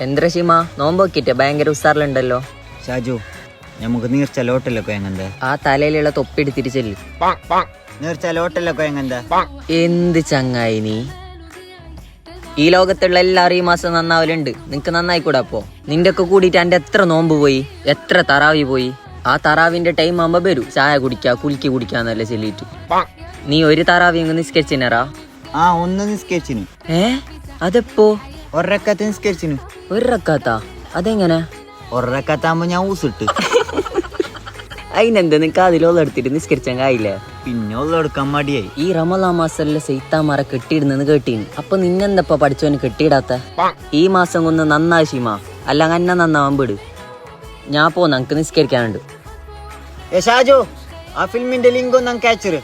എന്ത്രശിമ നോമ്പോക്കിട്ട് ഭയങ്കര ഉസാറിലുണ്ടല്ലോ. ഷാജു, നമുക്ക് നീർച്ച ലോട്ടല്ലൊക്കെ എങ്ങന്താ? ആ തലയിലുള്ള തൊപ്പിയെടുത്തിട്ട് ചെല്ലു. നീർച്ച ലോട്ടല്ലൊക്കെ എങ്ങന്താ? എന്ത് ചങ്ങായി നീ? ഈ ലോകത്തുള്ള എല്ലാവരും ഈ മാസം നന്നാവലുണ്ട്. നിനക്ക് നന്നായിക്കൂടെ? അപ്പോ നിന്റെ ഒക്കെ കൂടിയിട്ട് എന്റെ എത്ര നോമ്പ് പോയി, എത്ര തറാവി പോയി. ആ തറാവിന്റെ ടൈം ആകുമ്പോ വരൂ ചായ കുടിക്കാ കുലുക്കി കുടിക്കാന്നല്ല ചെല്ലിട്ടു. നീ ഒരു തറാവി അങ്ങ് നിസ്കരിച്ചിനറാ? ആ, ഒന്ന് നിസ്കരിച്ചിന്. അതെപ്പോ? ഒരക്കത്ത് നിസ്കരിച്ചിന്. ഒരു റക്കാത്താ? അതെങ്ങനെ? ഒരക്കത്താകുമ്പോ ഞാൻ ഊസിട്ട്. അതിനെന്താ നിനക്ക് അതിലോളെടുത്തിട്ട് നിസ്കരിച്ചങ്ങായില്ലേ? പിന്നെ ഉള്ളെടുക്കാൻ മടിയായി. ഈ റമദാൻ മാസല്ലേ സൈത്താമാരെ കെട്ടിയിടുന്നെന്ന് കേട്ടീന്. അപ്പൊ നിന്നെന്തപ്പ പഠിച്ചവന് കെട്ടിയിടാത്ത? ഈ മാസം ഒന്ന് നന്നാശിമാ, അല്ല അന്ന നന്നാവാൻ വിട്. ഞാൻ പോന്ന്, എനിക്ക് നിസ്കരിക്കാനുണ്ട്. ഷാജു, ആ ഫിലിമിന്റെ ലിങ്ക് ഒന്ന് അയച്ചിரு.